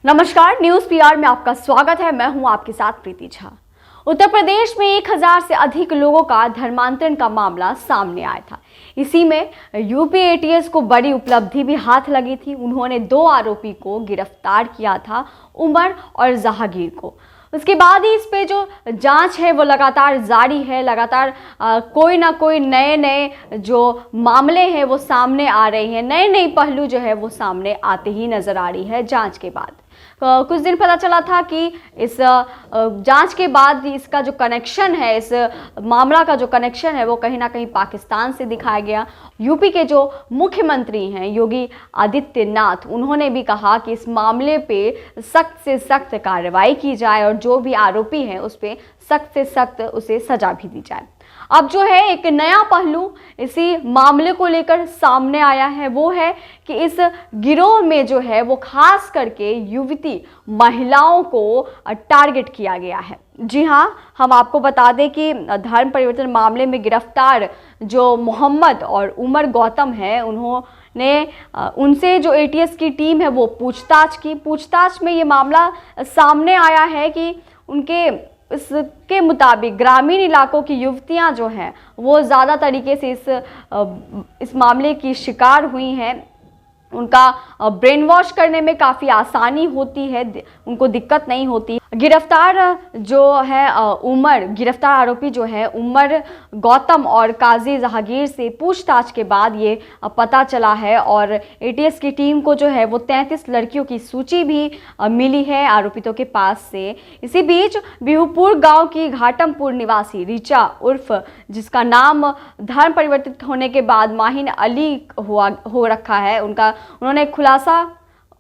नमस्कार, news PR में आपका स्वागत है। मैं हूं आपके साथ प्रीति झा। उत्तर प्रदेश में 1000 से अधिक लोगों का धर्मांतरण का मामला सामने आया था। इसी में यूपी एटीएस को बड़ी उपलब्धि भी हाथ लगी थी। उन्होंने 2 आरोपी को गिरफ्तार किया था, उमर और जहांगीर को। उसके बाद ही इस पे जो जांच है वो लगातार जारी है। लगातार कोई ना कोई नए जो मामले हैं वो सामने आ रहे हैं, नए पहलू जो है वो सामने आते ही नजर आ रही है जांच के बाद। कुछ दिन पता चला था कि इस जांच के बाद इसका जो कनेक्शन है, इस मामला का जो कनेक्शन है वो कहीं ना कहीं पाकिस्तान से दिखाया गया। यूपी के जो मुख्यमंत्री हैं योगी आदित्यनाथ, उन्होंने भी कहा कि इस मामले पे सख्त से सख्त कार्रवाई की जाए और जो भी आरोपी हैं उस पे सख्त से सख्त उसे सजा भी दी जाए। अब जो है एक नया पहलू इसी मामले को लेकर सामने आया है, वो है कि इस गिरोह में जो है वो खास करके युवती महिलाओं को टारगेट किया गया है। जी हाँ, हम आपको बता दें कि धर्म परिवर्तन मामले में गिरफ्तार जो मोहम्मद और उमर गौतम है, उन्होंने उनसे जो एटीएस की टीम है वो पूछताछ की। पूछताछ में ये मामला सामने आया है कि इसके मुताबिक ग्रामीण इलाकों की युवतियां जो हैं वो ज़्यादा तरीके से इस मामले की शिकार हुई हैं। उनका ब्रेन वॉश करने में काफ़ी आसानी होती है, उनको दिक्कत नहीं होती। गिरफ्तार आरोपी जो है उमर गौतम और काजी जहांगीर से पूछताछ के बाद ये पता चला है और एटीएस की टीम को जो है वो 33 लड़कियों की सूची भी मिली है आरोपितों के पास से। इसी बीच बिहुपुर गांव की घाटमपुर निवासी रिचा उर्फ, जिसका नाम धर्म परिवर्तित होने के बाद माहिन अली हो रखा है,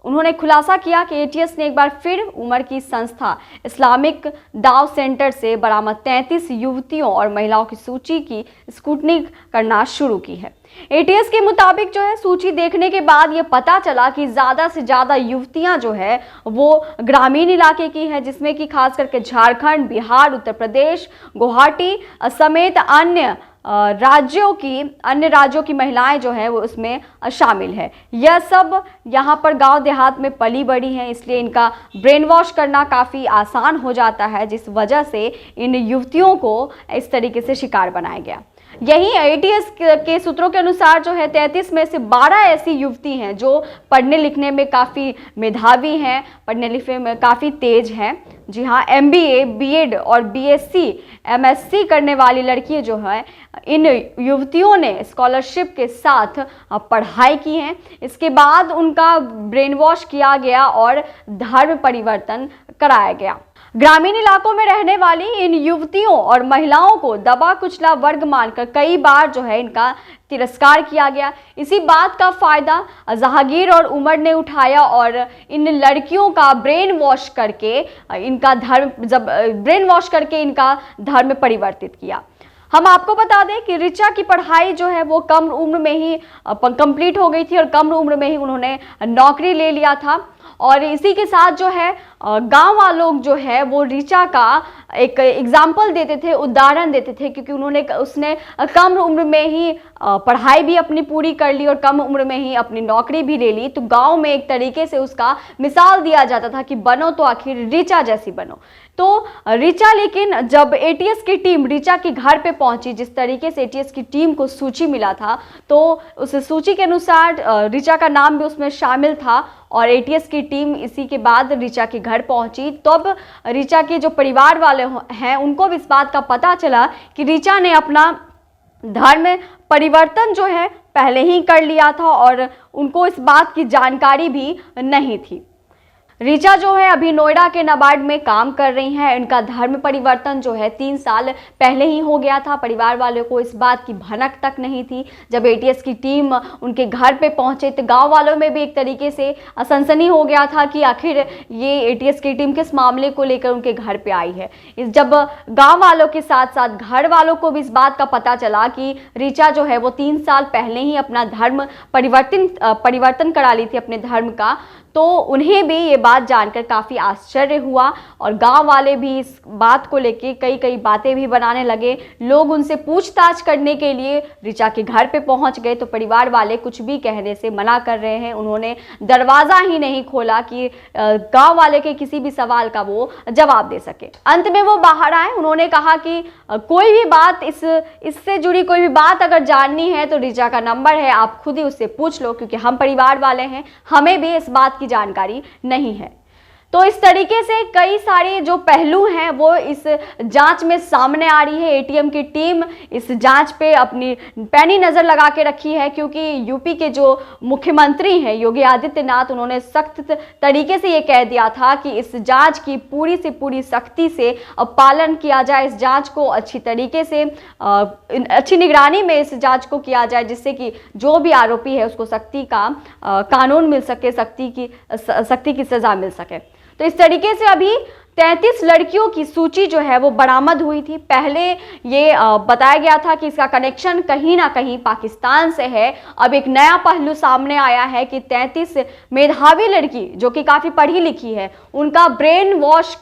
उन्होंने खुलासा किया कि एटीएस ने एक बार फिर उमर की संस्था इस्लामिक दाव सेंटर से बरामद 33 युवतियों और महिलाओं की सूची की स्क्रूटनी करना शुरू की है। एटीएस के मुताबिक जो है सूची देखने के बाद ये पता चला कि ज़्यादा से ज़्यादा युवतियां जो है वो ग्रामीण इलाके की है, जिसमें कि खास करके झारखंड, बिहार, उत्तर प्रदेश, गुवाहाटी समेत अन्य राज्यों की महिलाएं जो है वो उसमें शामिल है। यह सब यहाँ पर गांव देहात में पली बड़ी हैं, इसलिए इनका ब्रेन वॉश करना काफ़ी आसान हो जाता है, जिस वजह से इन युवतियों को इस तरीके से शिकार बनाया गया। यही एटीएस के सूत्रों के अनुसार जो है 33 में से 12 ऐसी युवती हैं जो पढ़ने लिखने में काफ़ी मेधावी हैं, पढ़ने लिखने में काफ़ी तेज हैं। जी हाँ, एमबीए, बीएड और बीएससी, एमएससी करने वाली लड़कियां जो है, इन युवतियों ने स्कॉलरशिप के साथ पढ़ाई की है। इसके बाद उनका ब्रेन वॉश किया गया और धर्म परिवर्तन कराया गया। ग्रामीण इलाकों में रहने वाली इन युवतियों और महिलाओं को दबा कुचला वर्ग मानकर कई बार जो है इनका तिरस्कार किया गया। इसी बात का फायदा जहांगीर और उमर ने उठाया और इन लड़कियों का ब्रेन वॉश करके इनका धर्म परिवर्तित किया। हम आपको बता दें कि रिचा की पढ़ाई जो है वो कम उम्र में ही कंप्लीट हो गई थी और कम उम्र में ही उन्होंने नौकरी ले लिया था। और इसी के साथ जो है गांव वालों जो है वो रिचा का एक एग्जाम्पल देते थे, उदाहरण देते थे, क्योंकि उसने कम उम्र में ही पढ़ाई भी अपनी पूरी कर ली और कम उम्र में ही अपनी नौकरी भी ले ली। तो गांव में एक तरीके से उसका मिसाल दिया जाता था कि बनो तो आखिर रिचा जैसी बनो। तो रिचा, लेकिन जब एटीएस की टीम रिचा के घर पे पहुंची, जिस तरीके से एटीएस की टीम को सूची मिला था, तो उस सूची के अनुसार रिचा का नाम भी उसमें शामिल था और एटीएस की टीम इसी के बाद रिचा के घर पहुंची। तब रिचा के जो परिवार वाले हैं उनको भी इस बात का पता चला कि रिचा ने अपना धर्म परिवर्तन जो है पहले ही कर लिया था और उनको इस बात की जानकारी भी नहीं थी। रिचा जो है अभी नोएडा के नाबार्ड में काम कर रही हैं। इनका धर्म परिवर्तन जो है 3 साल पहले ही हो गया था। परिवार वालों को इस बात की भनक तक नहीं थी। जब एटीएस की टीम उनके घर पे पहुंचे तो गांव वालों में भी एक तरीके से सनसनी हो गया था कि आखिर ये एटीएस की टीम किस मामले को लेकर उनके घर पे आई है। जब गाँव वालों के साथ साथ घर वालों को भी इस बात का पता चला कि रिचा जो है वो 3 साल पहले ही अपना धर्म परिवर्तन करा ली थी अपने धर्म का, तो उन्हें भी ये बात जानकर काफ़ी आश्चर्य हुआ और गांव वाले भी इस बात को लेके कई कई बातें भी बनाने लगे। लोग उनसे पूछताछ करने के लिए ऋचा के घर पे पहुंच गए तो परिवार वाले कुछ भी कहने से मना कर रहे हैं। उन्होंने दरवाज़ा ही नहीं खोला कि गांव वाले के किसी भी सवाल का वो जवाब दे सके। अंत में वो बाहर आए। उन्होंने कहा कि कोई भी बात इससे जुड़ी कोई भी बात अगर जाननी है तो ऋचा का नंबर है, आप खुद ही उससे पूछ लो, क्योंकि हम परिवार वाले हैं, हमें भी इस बात की जानकारी नहीं है। तो इस तरीके से कई सारे जो पहलू हैं वो इस जांच में सामने आ रही है। एटीएम की टीम इस जांच पे अपनी पैनी नज़र लगा के रखी है, क्योंकि यूपी के जो मुख्यमंत्री हैं योगी आदित्यनाथ, उन्होंने सख्त तरीके से ये कह दिया था कि इस जांच की पूरी से पूरी सख्ती से पालन किया जाए, इस जांच को अच्छी तरीके से अच्छी निगरानी में इस जांच को किया जाए, जिससे कि जो भी आरोपी है उसको सख्ती का कानून मिल सके, सख्ती की सज़ा मिल सके। तो इस तरीके से अभी 33 लड़कियों की सूची जो है वो बरामद हुई थी। पहले ये बताया गया था कि इसका कनेक्शन कहीं ना कहीं पाकिस्तान से है। अब एक नया पहलू सामने आया है कि 33 मेधावी लड़की जो कि काफ़ी पढ़ी लिखी है, उनका ब्रेन वॉश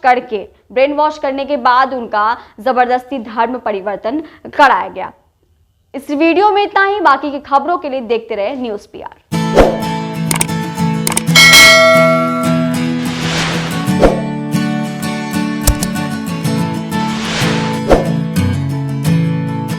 करने के बाद उनका ज़बरदस्ती धर्म परिवर्तन कराया गया। इस वीडियो में इतना ही। बाकी की खबरों के लिए देखते रहे न्यूज़ PR।